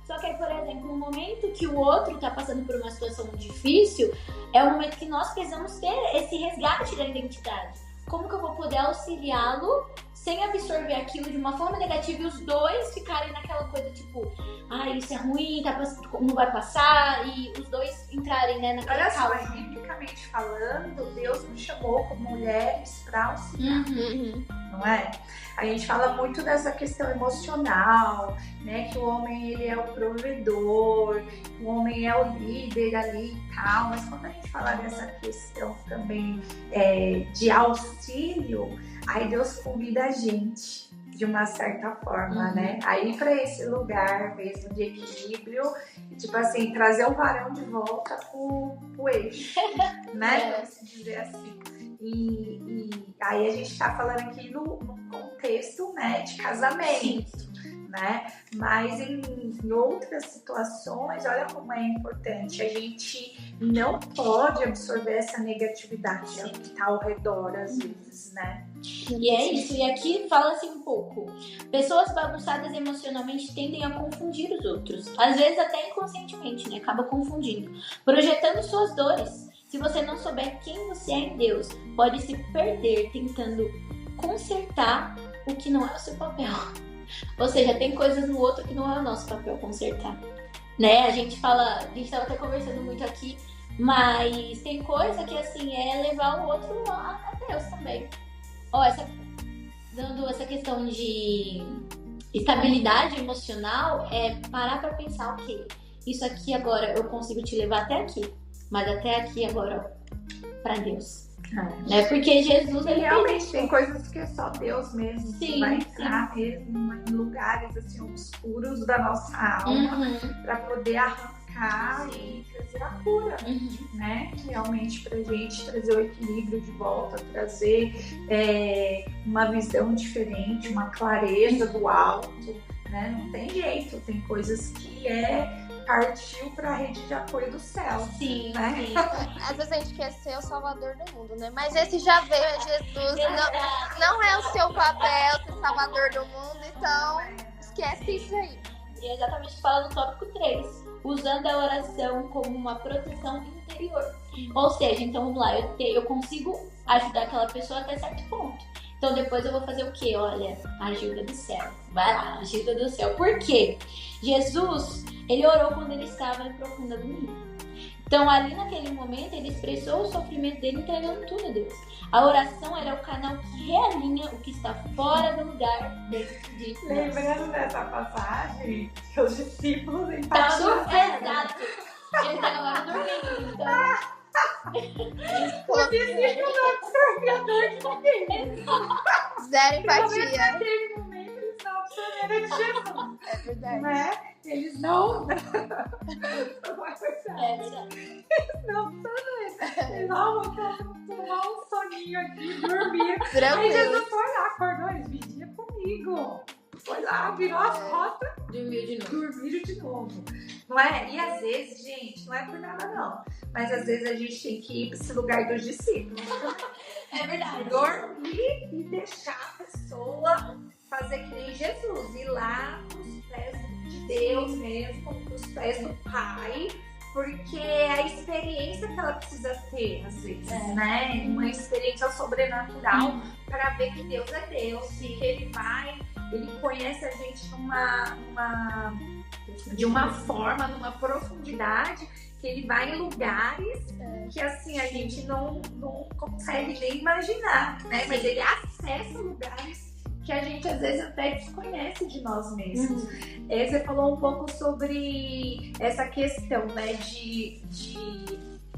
Só que aí, por exemplo, no momento que o outro tá passando por uma situação difícil, é o momento que nós precisamos ter esse resgate da identidade. Como que eu vou poder auxiliá-lo sem absorver aquilo de uma forma negativa e os dois ficarem naquela coisa tipo, isso é ruim, não vai passar, e os dois entrarem, né, naquela Olha só, causa. biblicamente falando, Deus nos chamou como mulheres para auxiliar, não é? A gente fala muito dessa questão emocional, né? Que o homem ele é o provedor, o homem é o líder ali e tal. Mas quando a gente fala dessa questão também de auxílio, aí Deus convida a gente de uma certa forma, né? Aí para esse lugar mesmo de equilíbrio, tipo assim, trazer o varão de volta pro eixo, né? Vamos dizer assim. E aí a gente tá falando aqui no contexto, né, de casamento, né? Mas em outras situações, olha como é importante, a gente não pode absorver essa negatividade que tá ao redor às vezes, né? E é isso, e aqui fala-se um pouco. Pessoas bagunçadas emocionalmente tendem a confundir os outros, às vezes até inconscientemente, né? Acaba confundindo, projetando suas dores. Se você não souber quem você é em Deus, pode se perder tentando consertar o que não é o seu papel. Ou seja, tem coisas no outro que não é o nosso papel consertar, né? A gente estava até conversando muito aqui, mas tem coisa que assim é levar o outro a Deus também. Dando essa questão de estabilidade emocional, é parar para pensar, ok, isso aqui agora eu consigo te levar até aqui. Mas até aqui agora, para Deus. Porque Jesus, ele realmente tem coisas que é só Deus mesmo que vai entrar mesmo em lugares assim obscuros da nossa alma para poder arrancar e trazer a cura, né? Realmente pra gente trazer o equilíbrio de volta, trazer uma visão diferente, uma clareza do alto, né? Não tem jeito, tem coisas que partiu para a rede de apoio do céu. Sim, né? sim. Às vezes a gente quer ser o salvador do mundo, né? Mas esse já veio, é Jesus. Não é o seu papel ser salvador do mundo, então esquece isso aí. E é exatamente o que fala no tópico 3. Usando a oração como uma proteção interior. Ou seja, então vamos lá, eu consigo ajudar aquela pessoa até certo ponto. Então depois eu vou fazer o quê? Olha, ajuda do céu. Vai lá, ajuda do céu. Por quê? Jesus, ele orou quando ele estava em profunda agonia. Então ali naquele momento ele expressou o sofrimento dele entregando tudo a Deus. A oração era o canal que realinha o que está fora do lugar dentro de nós. Lembrando dessa passagem, que os discípulos estavam exato. Eles estavam dormindo, então... Os discípulos não absorviam a dor de ninguém. Zero empatia. Naquele momento eles não absorviam maneira de Jesus. É verdade. Né? Eles não. É verdade. Eles não vão tomar um soninho aqui, dormir. Aí Tranquilo. Jesus foi lá, acordou, eles vigiam comigo. Foi lá, virou as costas, Dormiu de novo. dormiram de novo. Não é? E às vezes, gente, não é por nada não, mas às vezes a gente tem que ir para esse lugar dos discípulos. É verdade. Dormir e deixar a pessoa fazer que nem Jesus, ir lá pros pés de Deus mesmo, pros pés do Pai, porque é a experiência que ela precisa ter, às vezes, né? Uma experiência sobrenatural para ver que Deus é Deus e que Ele conhece a gente de uma forma, numa profundidade, que Ele vai em lugares que assim a gente não consegue nem imaginar, né? Mas Ele acessa lugares que a gente às vezes até desconhece de nós mesmos. Você falou um pouco sobre essa questão, né, de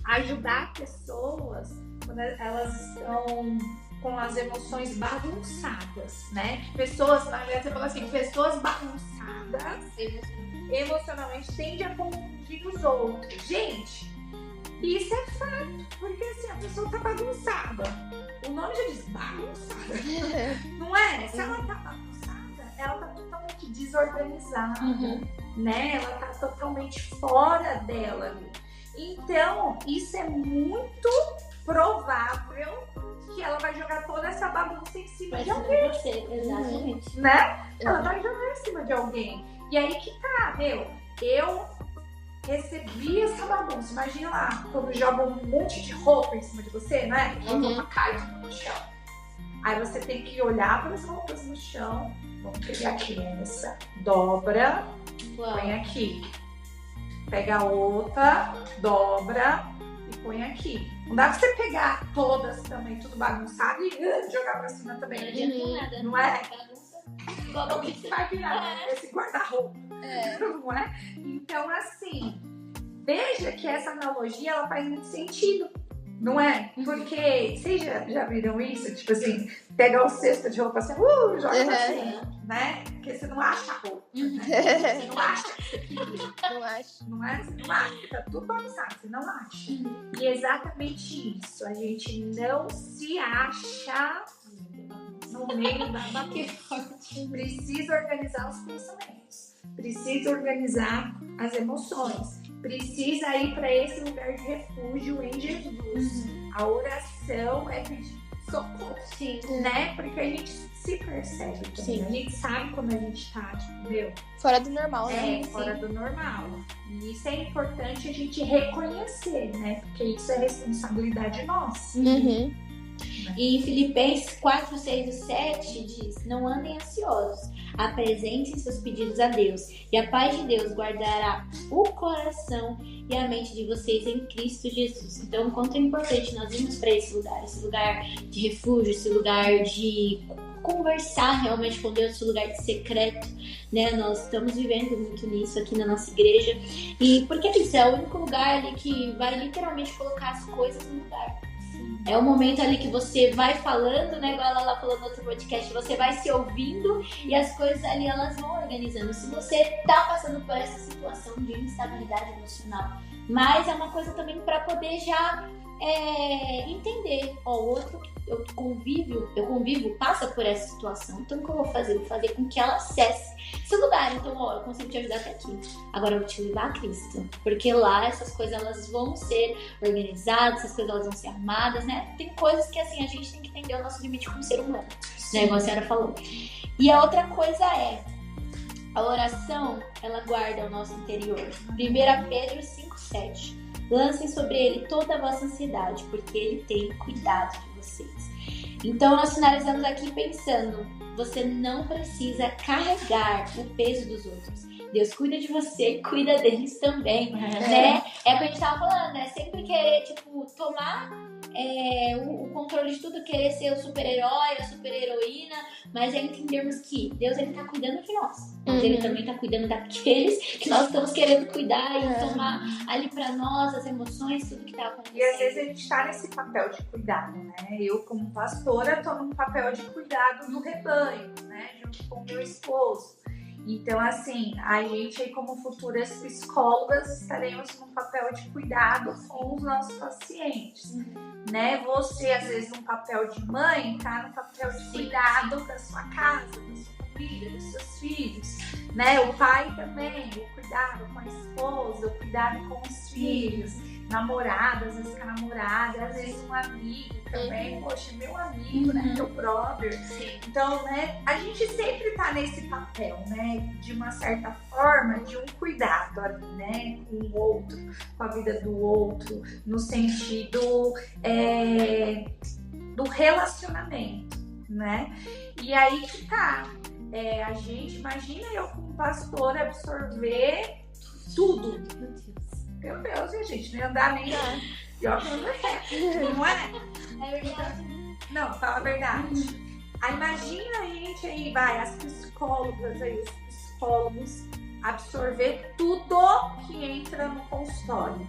ajudar pessoas quando elas estão com as emoções bagunçadas, né? Pessoas, na verdade, você falou assim, pessoas bagunçadas emocionalmente tendem a confundir os outros. Gente, isso é fato, porque assim, a pessoa tá bagunçada. O nome já diz bagunçada. Não é? Se ela tá bagunçada, ela tá totalmente desorganizada, né? Ela tá totalmente fora dela ali. Então, isso é muito provável que ela vai jogar toda essa bagunça em cima de alguém. Exatamente. Né? Ela vai jogar em cima de alguém. E aí que tá, eu recebi essa bagunça. Imagina lá, quando joga um monte de roupa em cima de você, né? A roupa cai tudo no chão. Aí você tem que olhar para as roupas no chão. Vamos pegar aqui essa, dobra, põe aqui. Pega a outra, dobra e põe aqui. Não dá pra você pegar todas também, tudo bagunçado e jogar pra cima também. Não adianta nada. Não é? Bagunça. O que vai virar esse guarda-roupa? Não é? Então, assim, veja que essa analogia ela faz muito sentido. Não é? Porque vocês já viram isso? Tipo assim, pegar o cesto de roupa assim, joga pra cima, né? Porque você não acha a roupa. Né? Você não acha que você queria. Não acho. Não é? Você não acha, porque tá tudo bagunçado, você não acha. E é exatamente isso. A gente não se acha no meio da bagunça. Precisa organizar os pensamentos. Precisa organizar as emoções. Precisa ir para esse lugar de refúgio em Jesus. A oração é pedir socorro, né? Porque a gente se percebe também. A gente sabe quando a gente tá, tipo, fora do normal, né? Fora do normal. E isso é importante a gente reconhecer, né? Porque isso é responsabilidade nossa. E em Filipenses 4, 6 e 7 diz: não andem ansiosos, apresentem seus pedidos a Deus, e a paz de Deus guardará o coração e a mente de vocês em Cristo Jesus. Então, o quanto é importante nós irmos para esse lugar de refúgio, esse lugar de conversar realmente com Deus, esse lugar de secreto, né? Nós estamos vivendo muito nisso aqui na nossa igreja, e porque isso é o único lugar ali que vai literalmente colocar as coisas no lugar. É o momento ali que você vai falando, né? Igual ela falou no outro podcast, você vai se ouvindo e as coisas ali elas vão organizando. Se você tá passando por essa situação de instabilidade emocional, mas é uma coisa também para poder já entender, o outro, eu convivo, passa por essa situação, então o que eu vou fazer? Vou fazer com que ela acesse esse lugar. Então, eu consigo te ajudar até aqui. Agora eu vou te levar a Cristo, porque lá essas coisas elas vão ser organizadas, essas coisas elas vão ser armadas, né? Tem coisas que assim a gente tem que entender o nosso limite como ser humano, né? Igual a senhora falou. E a outra coisa a oração, ela guarda o nosso interior. 1 Pedro 5,7. Lancem sobre ele toda a vossa ansiedade, porque ele tem cuidado de vocês. Então, nós finalizamos aqui pensando, você não precisa carregar o peso dos outros, Deus cuida de você, cuida deles também, né? É o que a gente tava falando, né? Sempre querer, tipo, tomar o controle de tudo, querer ser o super-herói, a super-heroína, mas é entendermos que Deus, ele tá cuidando de nós, mas ele também tá cuidando daqueles que nós estamos querendo cuidar e tomar ali pra nós as emoções, tudo que tá acontecendo. E às vezes a gente tá nesse papel de cuidado, né? Eu, como pastora, tô num papel de cuidado do rebanho, né? Junto com o meu esposo. Então, assim, a gente aí como futuras psicólogas estaremos num papel de cuidado com os nossos pacientes, né? Você, às vezes, num papel de mãe, tá no papel de cuidado da sua casa, da sua família, dos seus filhos, né? O pai também, o cuidado com a esposa, o cuidado com os filhos, namorada, às vezes com a namorada, às vezes um amigo também, poxa, meu amigo, né, meu brother. Então, né, a gente sempre tá nesse papel, né, de uma certa forma, de um cuidado ali, né, com o outro, com a vida do outro, no sentido do relacionamento, né, e aí que tá, a gente, imagina eu como pastora absorver tudo. Meu Deus, gente, não ia andar nem não é? É verdade. Não, fala a verdade. Aí imagina a gente aí, as psicólogas aí, os psicólogos, absorver tudo que entra no consultório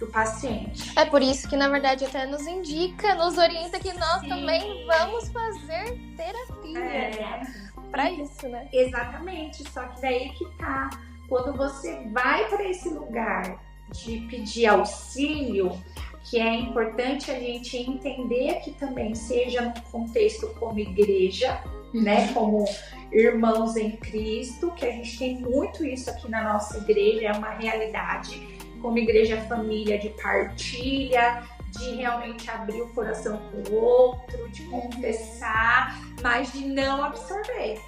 do paciente. É por isso que, na verdade, até nos indica, nos orienta que nós também vamos fazer terapia. Pra isso, né? Exatamente, só que daí que tá. Quando você vai para esse lugar de pedir auxílio, que é importante a gente entender aqui também, seja no contexto como igreja, né, como irmãos em Cristo, que a gente tem muito isso aqui na nossa igreja, é uma realidade, como igreja família de partilha, de realmente abrir o coração com o outro, de confessar, mas de não absorver.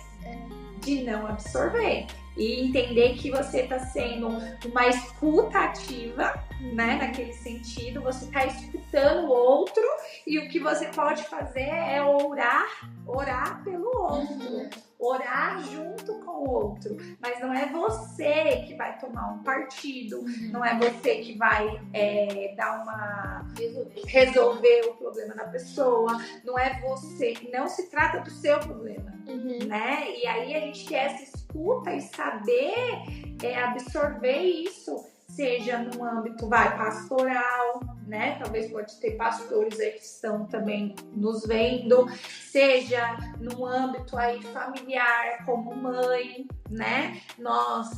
E entender que você está sendo uma escuta ativa, né? Naquele sentido, você está escutando o outro e o que você pode fazer é orar pelo outro, orar junto com o outro. Mas não é você que vai tomar um partido, não é você que vai resolver o problema da pessoa, não é você, não se trata do seu problema, né? E aí a gente quer essa escuta e saber absorver isso, seja no âmbito pastoral, né? Talvez pode ter pastores aí que estão também nos vendo, seja no âmbito aí familiar, como mãe, né? Nós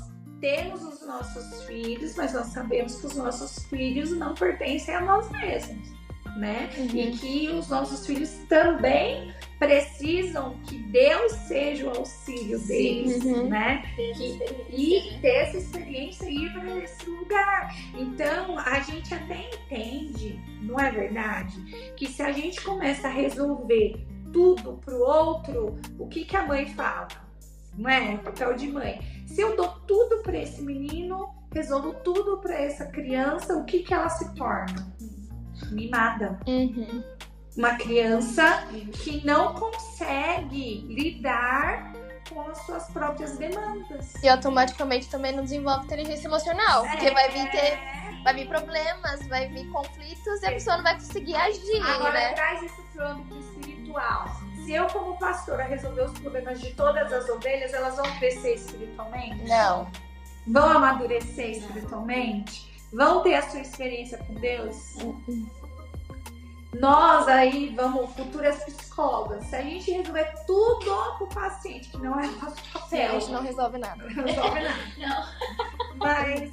temos os nossos filhos, mas nós sabemos que os nossos filhos não pertencem a nós mesmos, né? E que os nossos filhos também precisam que Deus seja o auxílio deles, né? E ter essa experiência e ir para esse lugar. Então, a gente até entende, não é verdade? Que se a gente começa a resolver tudo pro outro, o que a mãe fala? Não é? Papel de mãe. Se eu dou tudo para esse menino, resolvo tudo para essa criança, o que ela se torna? Mimada. Uma criança que não consegue lidar com as suas próprias demandas. E automaticamente também não desenvolve inteligência emocional. Porque vai vir problemas, vai vir conflitos e a pessoa não vai conseguir agir. Agora né? Traz isso pro âmbito espiritual. Se eu, como pastora, resolver os problemas de todas as ovelhas, elas vão crescer espiritualmente? Não. Vão amadurecer espiritualmente? Vão ter a sua experiência com Deus? Nós aí, futuras psicólogas, se a gente resolver tudo pro paciente, que não é nosso papel. A gente não resolve nada. Não resolve nada. Não. Mas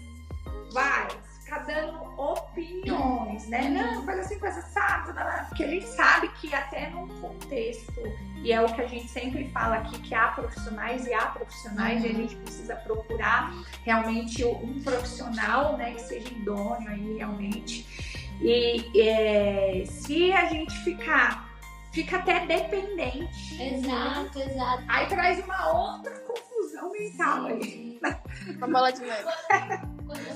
vai ficar dando opiniões, né? Não, faz assim, faz assado, porque a gente sabe que até num contexto, e é o que a gente sempre fala aqui, que há profissionais e a gente precisa procurar realmente um profissional, né, que seja idôneo aí realmente. E se a gente fica até dependente. Exato. Aí traz uma outra confusão mental aí. Uma bola de neve.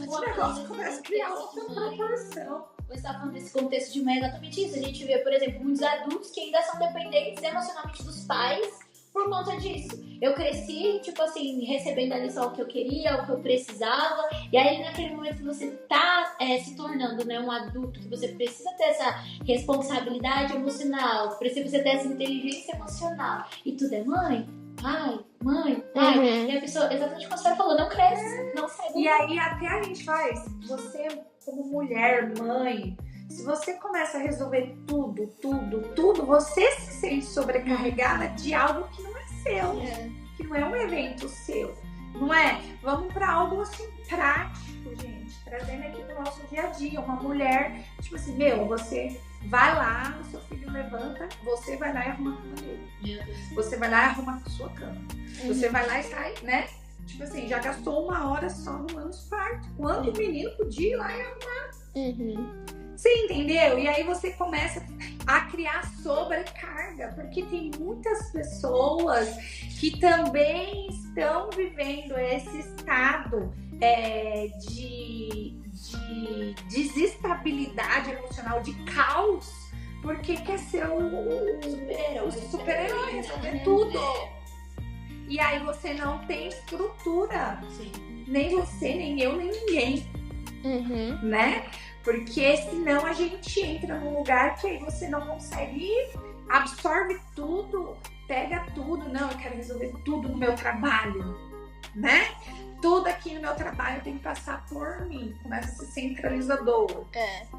O negócio começa a criar outra proporção. Você está falando desse contexto de mãe, exatamente isso. A gente vê, por exemplo, muitos adultos que ainda são dependentes emocionalmente dos pais, por conta disso. Eu cresci, tipo assim, recebendo ali só o que eu queria, o que eu precisava. E aí, naquele momento que você tá se tornando, né, um adulto, que você precisa ter essa responsabilidade emocional, precisa ter essa inteligência emocional. E tudo é mãe, pai, pai. E a pessoa, exatamente como você falou, não cresce, não sai do E aí, até a gente faz, você como mulher, mãe, se você começa a resolver tudo, você se sente sobrecarregada de algo que não é seu, que não é um evento seu, não é? Vamos para algo assim prático, gente, trazendo aqui pro nosso dia a dia. Uma mulher, tipo assim, você vai lá, o seu filho levanta, você vai lá e arruma a cama dele. Você vai lá e arruma a sua cama. Você vai lá e sai, né? Tipo assim, já gastou 1 hora só arrumando os quartos. Quando o menino podia ir lá e arrumar. Você entendeu? E aí você começa a criar sobrecarga, porque tem muitas pessoas que também estão vivendo esse estado de desestabilidade emocional, de caos, porque quer ser o super-herói, resolver tudo. E aí você não tem estrutura. Sim. Nem você, nem eu, nem ninguém. Né? Porque senão a gente entra num lugar que aí você não consegue ir, absorve tudo, pega tudo. Não, eu quero resolver tudo no meu trabalho, né? Tudo aqui no meu trabalho tem que passar por mim. Começa a ser centralizador,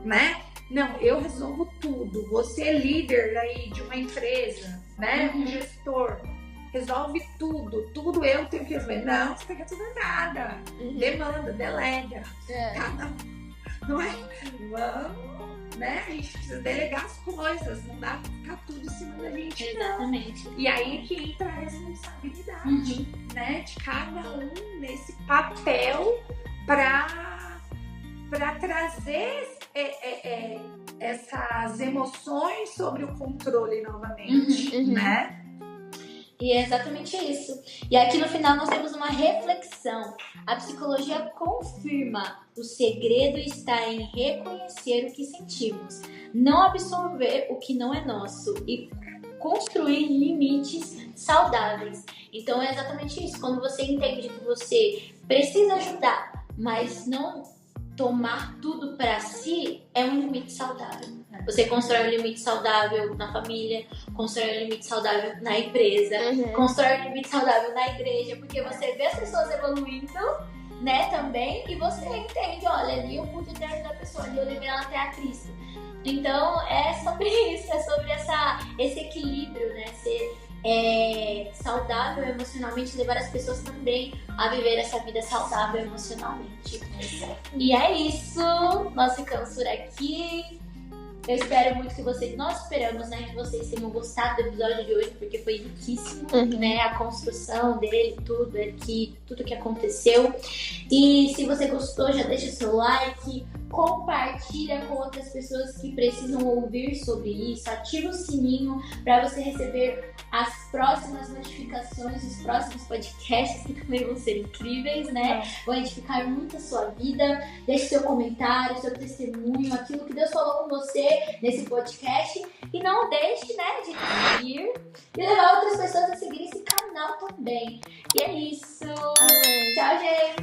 né? Não, eu resolvo tudo. Você é líder aí de uma empresa, né? Um gestor. Resolve tudo eu tenho que resolver. Não, você tem que resolver nada. Demanda, delega. Não é? Vamos, né? A gente precisa delegar as coisas, não dá pra ficar tudo em cima da gente. Exatamente. Não. E aí que entra a responsabilidade, né? De cada um nesse papel pra trazer essas emoções sobre o controle novamente, né? E é exatamente isso. E aqui no final nós temos uma reflexão. A psicologia confirma: o segredo está em reconhecer o que sentimos, não absorver o que não é nosso e construir limites saudáveis. Então é exatamente isso. Quando você entende que você precisa ajudar, mas não tomar tudo para si, é um limite saudável. Você constrói um limite saudável na família, constrói um limite saudável na empresa, constrói um limite saudável na igreja, porque você vê as pessoas evoluindo, né, também, e você entende, olha, ali eu pude ter ajudado a pessoa, ali eu levei ela até a Cristo. Então é sobre isso, é sobre esse equilíbrio, né, ser saudável emocionalmente, levar as pessoas também a viver essa vida saudável emocionalmente. E é isso, nós ficamos por aqui. Eu espero muito que nós esperamos, né, que vocês tenham gostado do episódio de hoje, porque foi riquíssimo, né, a construção dele, tudo que aconteceu. E se você gostou, já deixa o seu like, compartilha com outras pessoas que precisam ouvir sobre isso, ativa o sininho para você receber as próximas notificações, os próximos podcasts, que também vão ser incríveis, né? Vão edificar muito a sua vida. Deixe seu comentário, seu testemunho, aquilo que Deus falou com você nesse podcast. E não deixe, né, de seguir e levar outras pessoas a seguir esse canal também. E é isso. Tchau, gente!